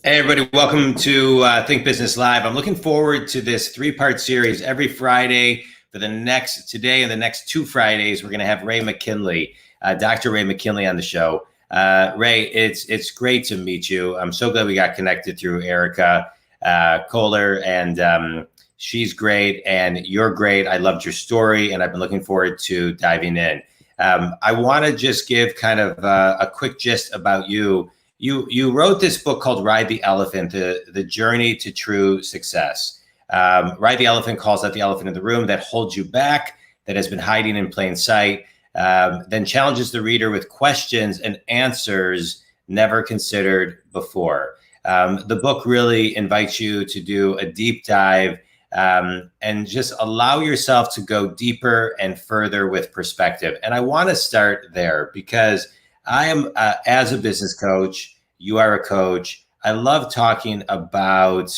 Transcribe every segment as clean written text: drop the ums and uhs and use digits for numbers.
Hey everybody, welcome to Think Business Live. I'm looking forward to this three-part series every Friday for today and the next two Fridays. We're going to have Ray McKinley, Dr. Ray McKinley on the show. Ray, it's great to meet you. I'm so glad we got connected through Erica Kohler, and she's great and you're great. I loved your story and I've been looking forward to diving in. I want to just give kind of a quick gist about you. You wrote this book called Ride the Elephant, the Journey to True Success. Ride the Elephant calls out the elephant in the room that holds you back, that has been hiding in plain sight, then challenges the reader with questions and answers never considered before. The book really invites you to do a deep dive and just allow yourself to go deeper and further with perspective. And I want to start there because I am, as a business coach, you are a coach. I love talking about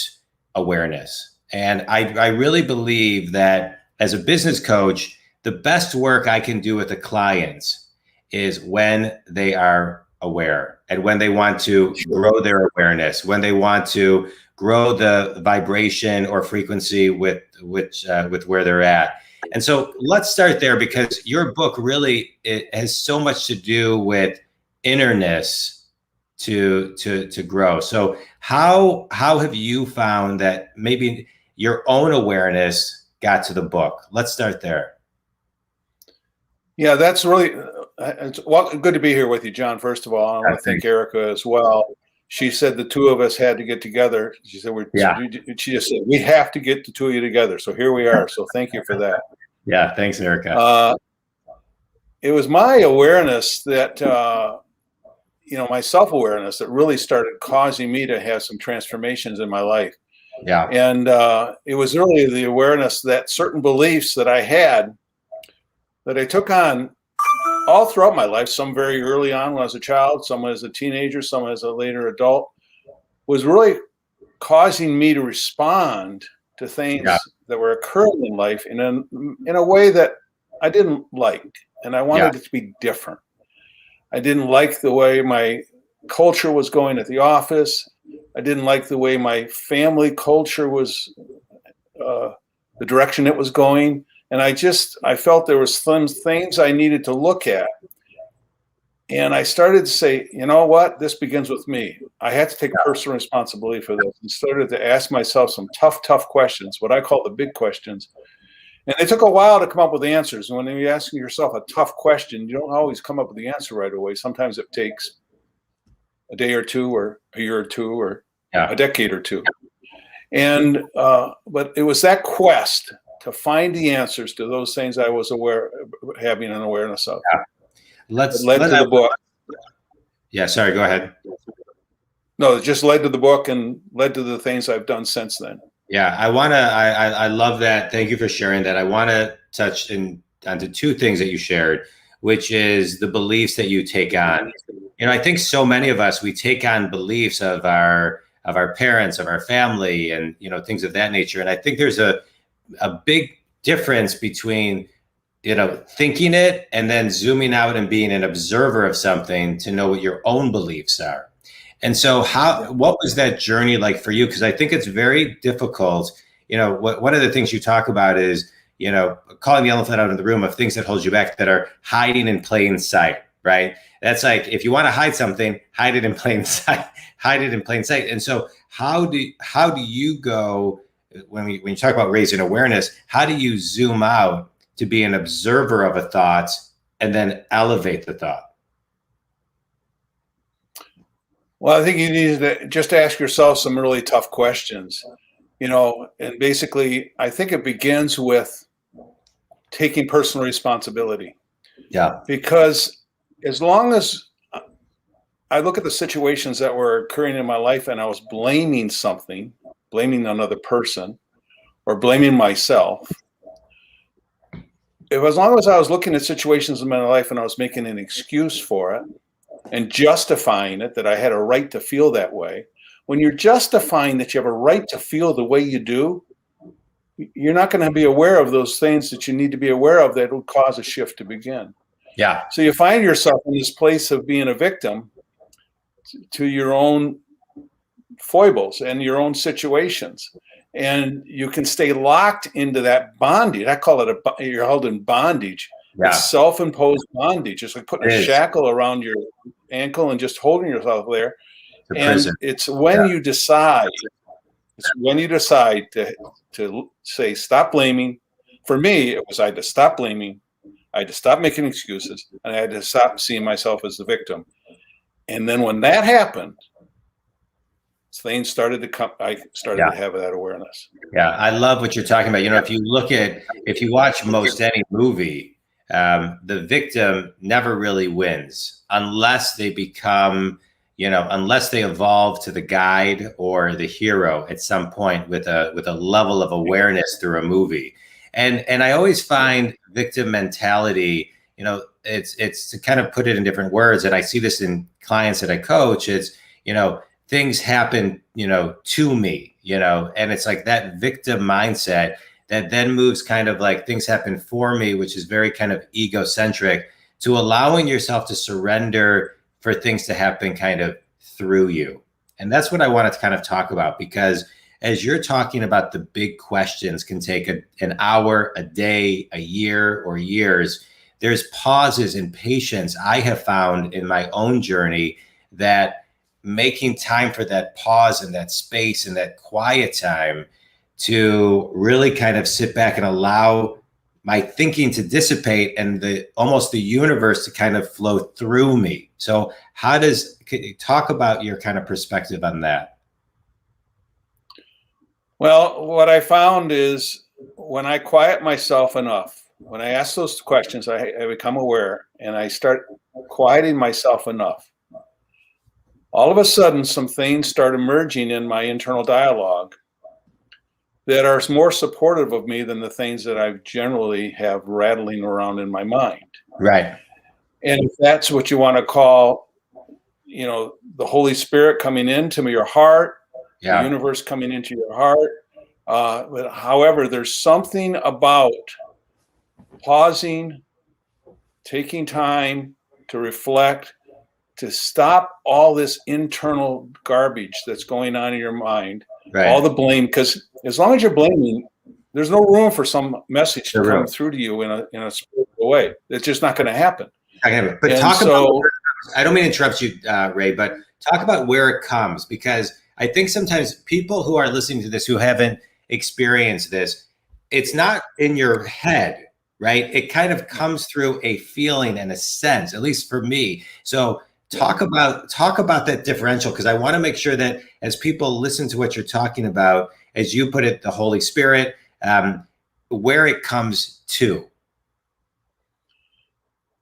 awareness. And I really believe that as a business coach, the best work I can do with the clients is when they are aware and when they want to grow their awareness, when they want to grow the vibration or frequency with where they're at. And so let's start there because your book really, it has so much to do with innerness to grow. So how have you found that maybe your own awareness got to the book? Let's start there. Yeah, that's really good to be here with you, John. First of all, I want to thank Erica as well. She said the two of us had to get together. She said she just said we have to get the two of you together. So here we are. So thank you for that. Yeah, thanks, Erica. It was my awareness that my self-awareness that really started causing me to have some transformations in my life. Yeah. And it was really the awareness that certain beliefs that I had that I took on all throughout my life, some very early on when I was a child, some as a teenager, some as a later adult, was really causing me to respond to things that were occurring in life in a way that I didn't like. And I wanted it to be different. I didn't like the way my culture was going at the office. I didn't like the way my family culture was, the direction it was going. And I felt there was some things I needed to look at. And I started to say, you know what? This begins with me. I had to take personal responsibility for this and started to ask myself some tough questions, what I call the big questions. And it took a while to come up with answers. And when you're asking yourself a tough question, you don't always come up with the answer right away. Sometimes it takes a day or two or a year or two or a decade or two. And but it was that quest to find the answers to those things I was having an awareness of. Led to the book. Yeah, sorry, go ahead. No, it just led to the book and led to the things I've done since then. Yeah, I love that. Thank you for sharing that. I want to touch onto two things that you shared, which is the beliefs that you take on. I think so many of us, we take on beliefs of our parents, of our family, and things of that nature. And I think there's a big difference between thinking it and then zooming out and being an observer of something to know what your own beliefs are. And so what was that journey like for you? Because I think it's very difficult. One of the things you talk about is, calling the elephant out of the room of things that hold you back that are hiding in plain sight, right? That's like, if you want to hide something, hide it in plain sight, hide it in plain sight. And so how do you go when you talk about raising awareness, how do you zoom out to be an observer of a thought and then elevate the thought? Well, I think you need to just ask yourself some really tough questions, and basically I think it begins with taking personal responsibility. Yeah. Because as long as I look at the situations that were occurring in my life and I was blaming something, blaming another person or blaming myself, as long as I was looking at situations in my life and I was making an excuse for it, and justifying it, that I had a right to feel that way. When you're justifying that you have a right to feel the way you do, you're not going to be aware of those things that you need to be aware of that will cause a shift to begin. Yeah. So you find yourself in this place of being a victim to your own foibles and your own situations. And you can stay locked into that bondage. I call it you're held in bondage. Yeah. It's self-imposed bondage. It's like putting It a is. shackle around your ankle and just holding yourself there. The And prison. it's when you decide, to say, stop blaming. For me, it was I had to stop blaming. I had to stop making excuses, and I had to stop seeing myself as the victim. And then when that happened, things started to come. I started to have that awareness. Yeah, I love what you're talking about. You know, if you watch most any movie, the victim never really wins unless they become, unless they evolve to the guide or the hero at some point with a level of awareness through a movie. And I always find victim mentality, it's to kind of put it in different words. And I see this in clients that I coach. It's, things happen, to me, and it's like that victim mindset that then moves kind of like things happen for me, which is very kind of egocentric, to allowing yourself to surrender for things to happen kind of through you. And that's what I wanted to kind of talk about, because as you're talking about the big questions can take an hour, a day, a year, or years, there's pauses and patience I have found in my own journey that making time for that pause and that space and that quiet time to really kind of sit back and allow my thinking to dissipate and almost the universe to kind of flow through me. So can you talk about your kind of perspective on that? Well, what I found is when I quiet myself enough, when I ask those questions, I become aware and I start quieting myself enough. All of a sudden, some things start emerging in my internal dialogue that are more supportive of me than the things that I generally have rattling around in my mind. Right. And if that's what you want to call, the Holy Spirit coming into your heart, the universe coming into your heart. But however, there's something about pausing, taking time to reflect, to stop all this internal garbage that's going on in your mind, all the blame, because as long as you're blaming, there's no room for some message to come through to you in a spiritual way. It's just not going to happen. But about, I don't mean to interrupt you, Ray, but talk about where it comes, because I think sometimes people who are listening to this who haven't experienced this, it's not in your head, right? It kind of comes through a feeling and a sense, at least for me. So talk about that differential, because I want to make sure that as people listen to what you're talking about, as you put it, the Holy Spirit, where it comes to.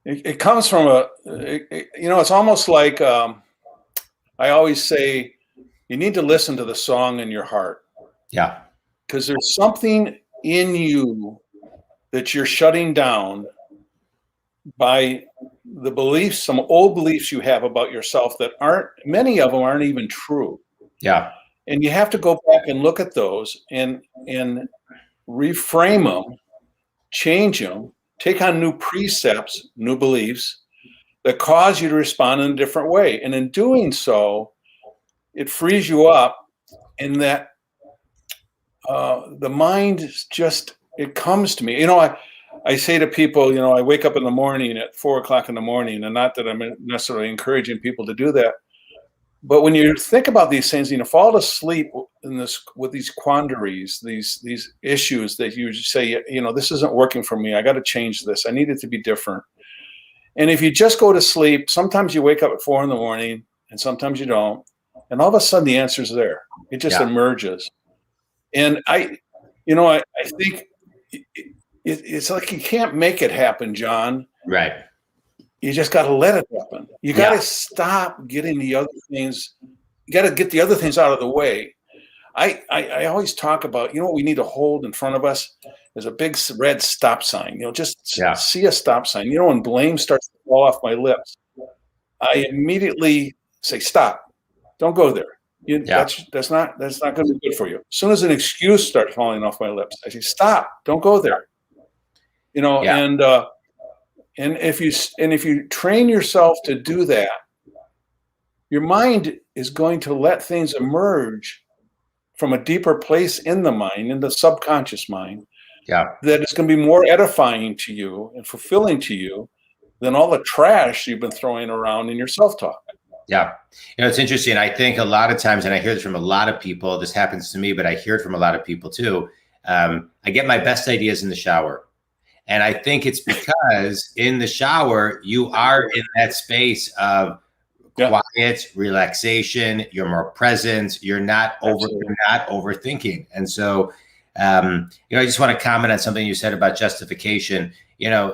It comes from it's almost like I always say, you need to listen to the song in your heart. Yeah. Because there's something in you that you're shutting down by the beliefs, some old beliefs you have about yourself that many of them aren't even true. Yeah. And you have to go back and look at those and reframe them, change them, take on new precepts, new beliefs that cause you to respond in a different way. And in doing so, it frees you up in that the mind it comes to me. I say to people, I wake up in the morning at 4:00 in the morning, and not that I'm necessarily encouraging people to do that. But when you think about these things, fall asleep with these quandaries, these issues that you say, this isn't working for me. I got to change this. I need it to be different. And if you just go to sleep, sometimes you wake up at 4 a.m, and sometimes you don't. And all of a sudden the answer's there. It just emerges. And I think it's like you can't make it happen, John. Right. You just got to let it happen. You got to stop getting the other things. You got to get the other things out of the way. I always talk about, what we need to hold in front of us is a big red stop sign. See a stop sign. When blame starts to fall off my lips, I immediately say, stop. Don't go there. That's not going to be good for you. As soon as an excuse starts falling off my lips, I say, stop. Don't go there. And if you train yourself to do that, your mind is going to let things emerge from a deeper place in the mind, in the subconscious mind, Yeah. that is going to be more edifying to you and fulfilling to you than all the trash you've been throwing around in your self-talk. Yeah. It's interesting. I think a lot of times, and I hear this from a lot of people, this happens to me, but I hear it from a lot of people too. I get my best ideas in the shower. And I think it's because in the shower, you are in that space of quiet, relaxation, you're more present, you're not overthinking. And so, I just want to comment on something you said about justification.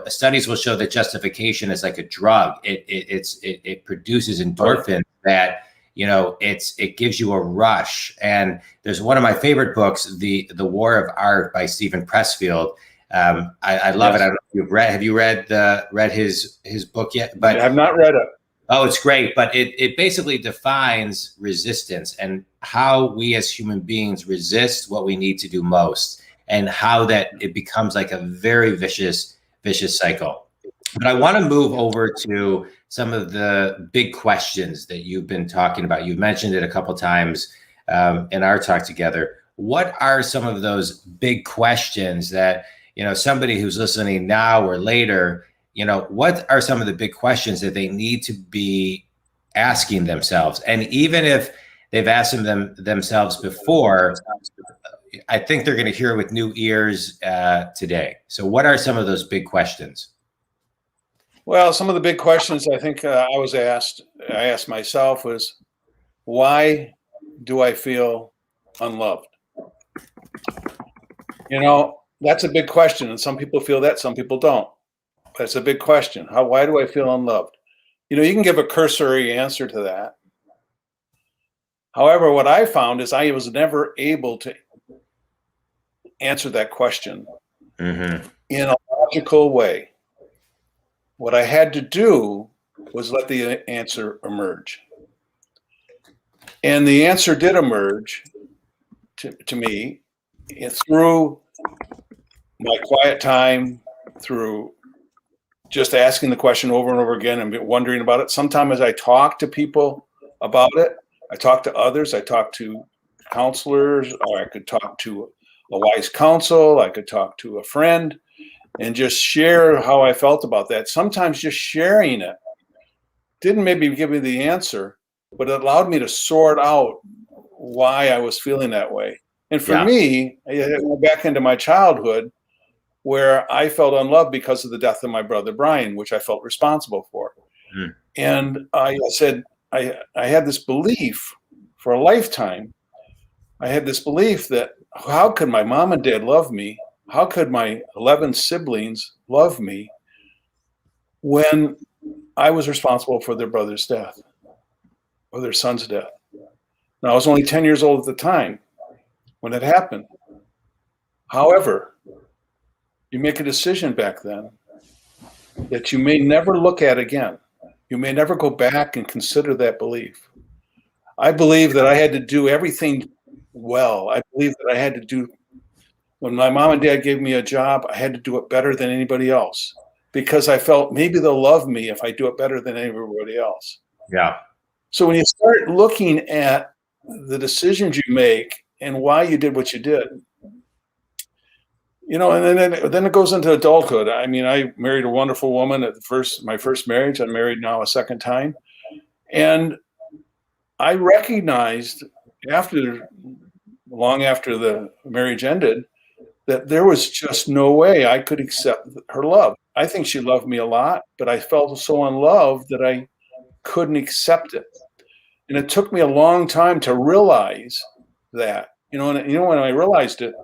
Studies will show that justification is like a drug. It produces endorphins that, it gives you a rush. And there's one of my favorite books, The War of Art by Stephen Pressfield. I love it. I don't know if you've read. Have you read his book yet? But I have not read it. Oh, it's great. But it basically defines resistance and how we as human beings resist what we need to do most, and how that it becomes like a very vicious cycle. But I want to move over to some of the big questions that you've been talking about. You've mentioned it a couple times in our talk together. What are some of those big questions that, somebody who's listening now or later, what are some of the big questions that they need to be asking themselves? And even if they've asked them themselves before, I think they're going to hear it with new ears today. So what are some of those big questions? Well, some of the big questions I think I asked myself was, why do I feel unloved? That's a big question. And some people feel that, some people don't. That's a big question. Why do I feel unloved? You can give a cursory answer to that. However, what I found is I was never able to answer that question in a logical way. What I had to do was let the answer emerge. And the answer did emerge to me through my quiet time, through just asking the question over and over again and wondering about it. Sometimes I talk to people about it. I talk to others. I talk to counselors, or I could talk to a wise counsel. I could talk to a friend and just share how I felt about that. Sometimes just sharing it didn't maybe give me the answer, but it allowed me to sort out why I was feeling that way. And for me, I went back into my childhood where I felt unloved because of the death of my brother, Brian, which I felt responsible for. And I said, I had this belief for a lifetime. I had this belief that how could my mom and dad love me? How could my 11 siblings love me when I was responsible for their brother's death or their son's death? Now, I was only 10 years old at the time when it happened. However, you make a decision back then that you may never look at again. You may never go back and consider that belief. I believe that I had to do everything well. I believe that I had to do, when my mom and dad gave me a job, I had to do it better than anybody else because I felt maybe they'll love me if I do it better than everybody else. Yeah. So when you start looking at the decisions you make and why you did what you did, and then it goes into adulthood. I mean, I married a wonderful woman at my first marriage. I'm married now a second time. And I recognized long after the marriage ended, that there was just no way I could accept her love. I think she loved me a lot, but I felt so unloved that I couldn't accept it. And it took me a long time to realize that, when I realized it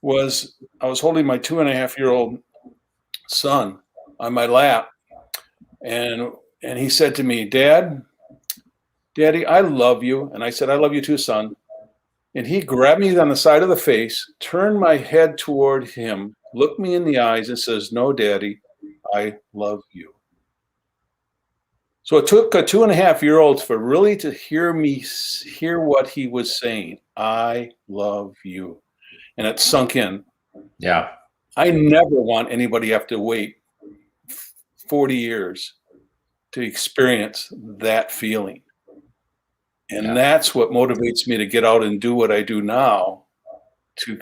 was I was holding my 2.5-year-old son on my lap. And he said to me, Daddy, I love you. And I said, I love you too, son. And he grabbed me on the side of the face, turned my head toward him, looked me in the eyes and says, no, Daddy, I love you. So it took a 2.5-year-old for really to hear what he was saying. I love you. And it sunk in. Yeah. I never want anybody to have to wait 40 years to experience that feeling. And that's what motivates me to get out and do what I do now, to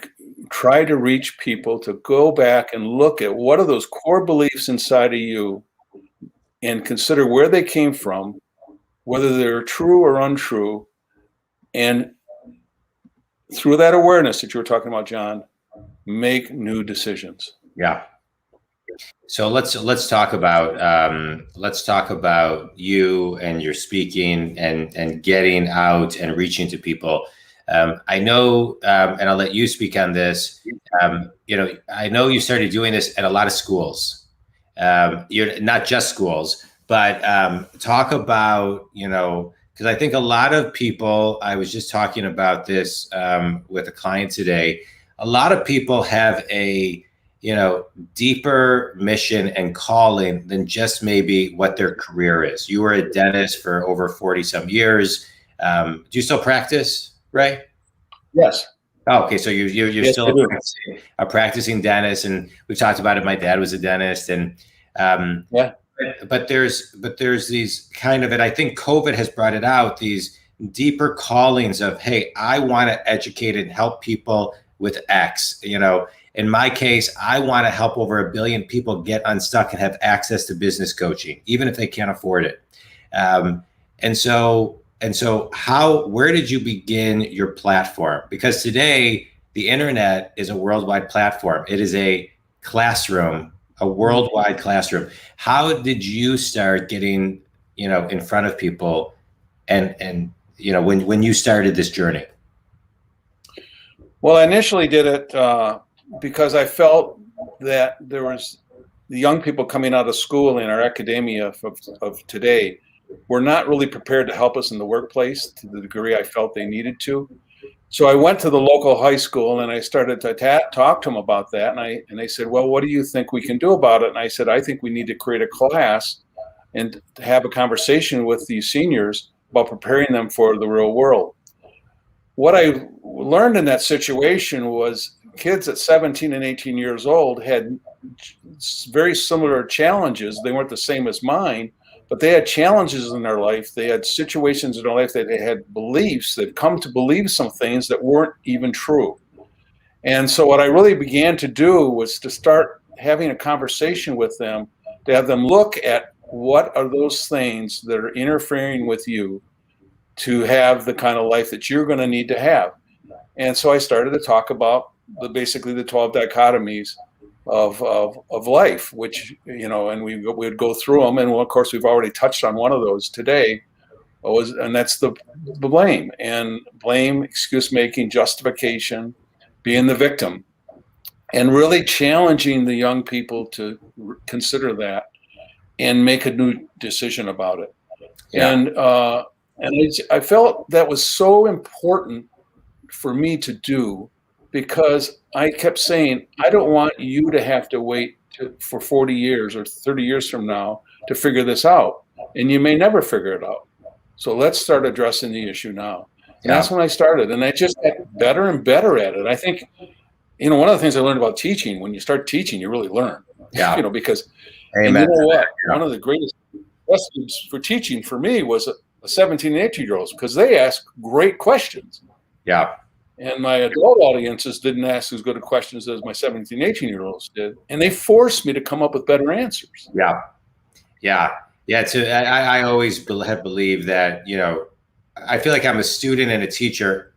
try to reach people, to go back and look at what are those core beliefs inside of you and consider where they came from, whether they're true or untrue. And through that awareness that you were talking about, John, make new decisions. Yeah. So let's talk about you and your speaking and getting out and reaching to people. I know, and I'll let you speak on this. I know you started doing this at a lot of schools. You're not just schools, but talk about, because I think a lot of people. I was just talking about this with a client today. A lot of people have a deeper mission and calling than just maybe what their career is. You were a dentist for over 40 some years. Do you still practice, Ray? Yes. Oh, okay. So you're Yes, still a practicing dentist, and we've talked about it. My dad was a dentist, and yeah. But there's these kind of, and I think COVID has brought it out, these deeper callings of, hey, I want to educate and help people with X. In my case, I want to help over 1 billion people get unstuck and have access to business coaching, even if they can't afford it. And so where did you begin your platform? Because today the internet is a worldwide platform. It is a classroom, a worldwide classroom. How did you start getting, in front of people and when you started this journey? Well, I initially did it because I felt that there was the young people coming out of school in our academia of today were not really prepared to help us in the workplace to the degree I felt they needed to. So I went to the local high school and I started to talk to them about that. And they said, well, what do you think we can do about it? And I said, I think we need to create a class and to have a conversation with these seniors about preparing them for the real world. What I learned in that situation was kids at 17 and 18 years old had very similar challenges. They weren't the same as mine, but they had challenges in their life. They had situations in their life that they had beliefs. They'd come to believe some things that weren't even true. And so what I really began to do was to start having a conversation with them, to have them look at what are those things that are interfering with you to have the kind of life that you're going to need to have. And so I started to talk about basically the 12 dichotomies of life, which, and we would go through them. And of course, we've already touched on one of those today, and that's the blame, excuse making, justification, being the victim, and really challenging the young people to consider that and make a new decision about it. Yeah. And I felt that was so important for me to do, because I kept saying, I don't want you to have to wait for 40 years or 30 years from now to figure this out. And you may never figure it out. So let's start addressing the issue now. And that's when I started. And I just got better and better at it. I think, one of the things I learned about teaching, when you start teaching, you really learn. Yeah. Because, and you know what? Yeah. One of the greatest lessons for teaching for me was a 17 and 18-year-olds, because they ask great questions. Yeah. And my adult audiences didn't ask as good of questions as my 17, 18-year-olds did. And they forced me to come up with better answers. Yeah. Yeah. Yeah. I always have believed that, I feel like I'm a student and a teacher,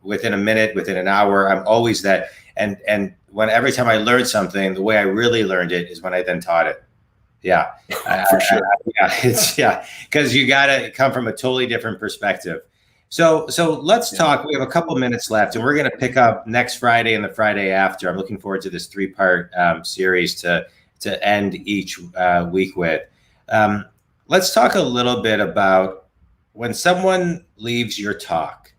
within a minute, within an hour. I'm always that. And every time I learned something, the way I really learned it is when I then taught it. Yeah. For sure. Because you got to come from a totally different perspective. So let's talk. We have a couple minutes left, and we're going to pick up next Friday and the Friday after. I'm looking forward to this 3-part series to end each week with. Let's talk a little bit about when someone leaves your talk.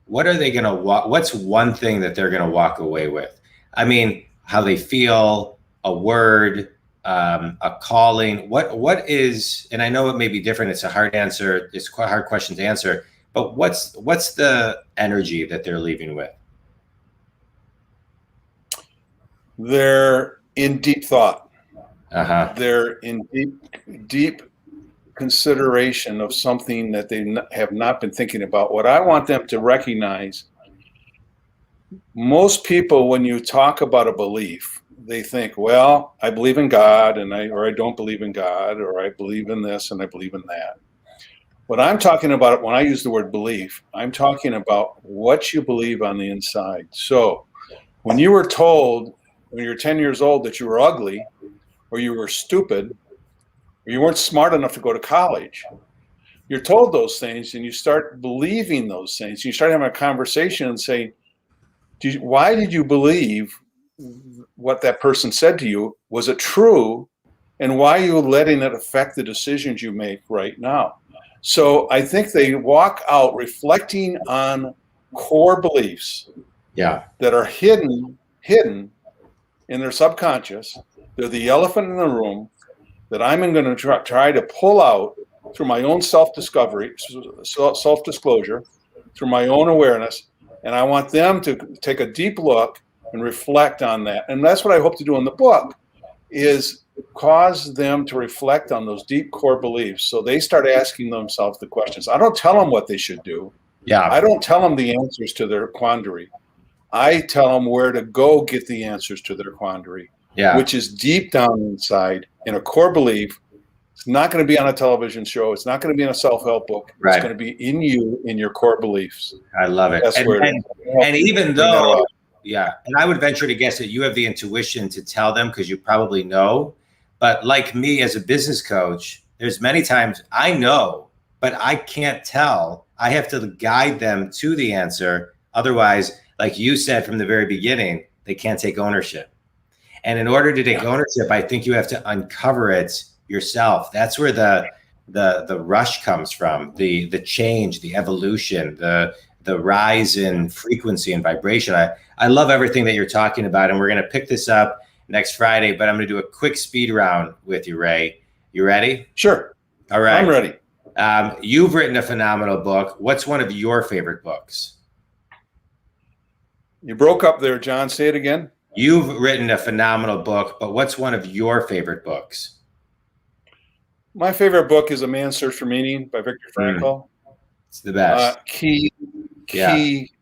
What are they going to what's one thing that they're going to walk away with? I mean, how they feel, a word, a calling. What is? And I know it may be different. It's a hard answer. It's quite a hard question to answer. But what's the energy that they're leaving with? They're in deep thought. Uh-huh. They're in deep consideration of something that they have not been thinking about. What I want them to recognize, most people, when you talk about a belief, they think, well, I believe in God, or I don't believe in God, or I believe in this and I believe in that. What I'm talking about when I use the word belief, I'm talking about what you believe on the inside. So when you were told when you were 10 years old that you were ugly, or you were stupid, or you weren't smart enough to go to college, you're told those things and you start believing those things. You start having a conversation and saying, why did you believe what that person said to you? Was it true? And why are you letting it affect the decisions you make right now? So I think they walk out reflecting on core beliefs that are hidden in their subconscious. They're the elephant in the room that I'm going to try to pull out through my own self-discovery, self-disclosure, through my own awareness. And I want them to take a deep look and reflect on that. And that's what I hope to do in the book, is cause them to reflect on those deep core beliefs. So they start asking themselves the questions. I don't tell them what they should do. I don't tell them the answers to their quandary. I tell them where to go get the answers to their quandary, which is deep down inside in a core belief. It's not going to be on a television show. It's not going to be in a self-help book. It's going to be in you, in your core beliefs. I love it. That's and even though, and I would venture to guess that you have the intuition to tell them because you probably know. But like me as a business coach, there's many times I know, but I can't tell. I have to guide them to the answer. Otherwise, like you said from the very beginning, they can't take ownership. And in order to take ownership, I think you have to uncover it yourself. That's where the rush comes from, the change, the evolution, the rise in frequency and vibration. I love everything that you're talking about, and we're going to pick this up next Friday, but I'm going to do a quick speed round with you, Ray. You ready? Sure. All right. I'm ready. You've written a phenomenal book. What's one of your favorite books? You broke up there, John. Say it again. You've written a phenomenal book, but what's one of your favorite books? My favorite book is A Man's Search for Meaning by Viktor Frankl. It's the best. Key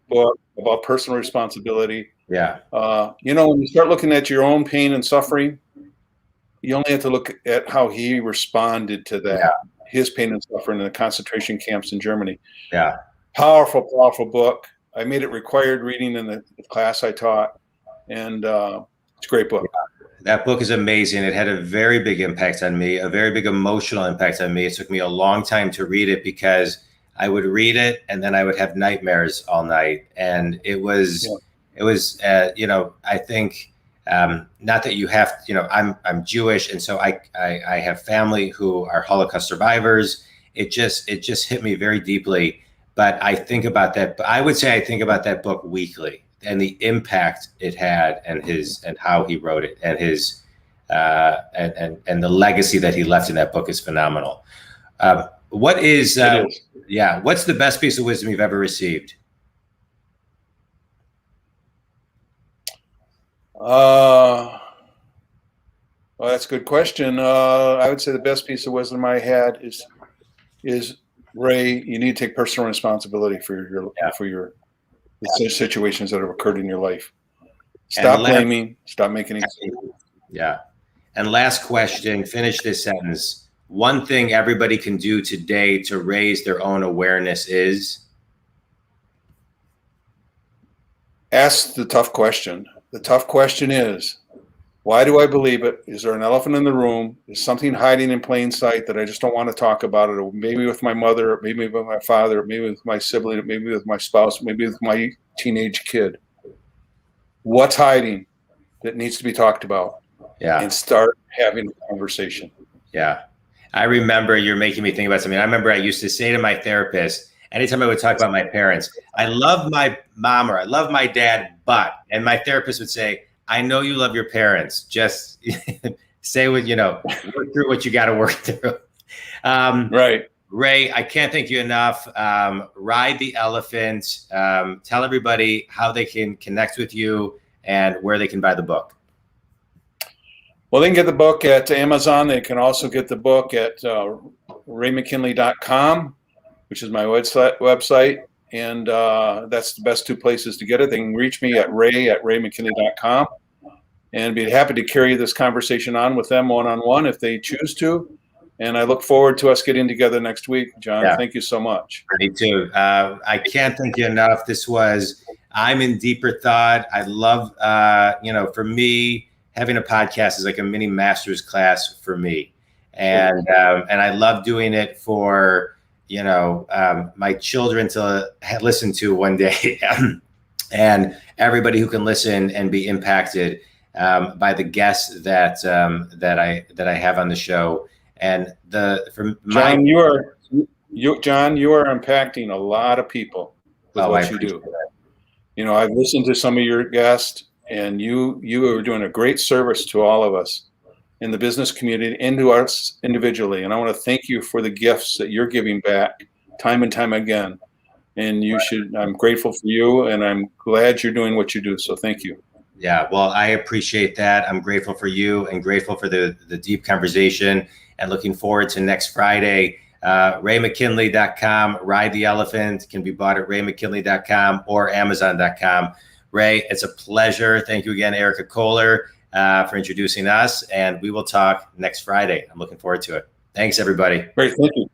book about personal responsibility. Yeah. When you start looking at your own pain and suffering, you only have to look at how he responded to that, his pain and suffering in the concentration camps in Germany. Yeah. Powerful, powerful book. I made it required reading in the class I taught, and it's a great book. Yeah. That book is amazing. It had a very big impact on me, a very big emotional impact on me. It took me a long time to read it because I would read it and then I would have nightmares all night. And it was, I think, not that you have, I'm Jewish. And so I have family who are Holocaust survivors. It just hit me very deeply. But I think about that. I would say I think about that book weekly. And the impact it had, and how he wrote it, and his and the legacy that he left in that book is phenomenal. What's the best piece of wisdom you've ever received? Well, that's a good question. I would say the best piece of wisdom I had is Ray, you need to take personal responsibility for your situations that have occurred in your life. Stop blaming, stop making excuses. Yeah. And last question, finish this sentence. One thing everybody can do today to raise their own awareness is? Ask the tough question. The tough question is, why do I believe it? Is there an elephant in the room? Is something hiding in plain sight that I just don't want to talk about it? Or maybe with my mother, maybe with my father, maybe with my sibling, maybe with my spouse, maybe with my teenage kid. What's hiding that needs to be talked about? Yeah. And start having a conversation. Yeah. I remember you're making me think about something. I remember I used to say to my therapist, anytime I would talk about my parents, I love my mom or I love my dad, and my therapist would say, I know you love your parents. Just say what, work through what you got to work through. Right. Ray, I can't thank you enough. Ride the elephant. Tell everybody how they can connect with you and where they can buy the book. Well, they can get the book at Amazon. They can also get the book at raymckinley.com, which is my website. And that's the best two places to get it. They can reach me at ray@raymckinley.com, and be happy to carry this conversation on with them one-on-one if they choose to. And I look forward to us getting together next week, John. Yeah. Thank you so much. Me too. I can't thank you enough. I'm in deeper thought. I love, for me, having a podcast is like a mini master's class for me. And I love doing it for, my children to listen to one day, and everybody who can listen and be impacted by the guests that I have on the show. And John, you are impacting a lot of people with what you do. That. I've listened to some of your guests, and you are doing a great service to all of us in the business community and to us individually. And I want to thank you for the gifts that you're giving back time and time again. And I'm grateful for you, and I'm glad you're doing what you do. So thank you. Yeah, well, I appreciate that. I'm grateful for you and grateful for the deep conversation, and looking forward to next Friday. RayMcKinley.com, Ride the Elephant can be bought at RayMcKinley.com or Amazon.com. Ray, it's a pleasure. Thank you again, Erica Kohler, for introducing us, and we will talk next Friday. I'm looking forward to it. Thanks, everybody. Great, thank you.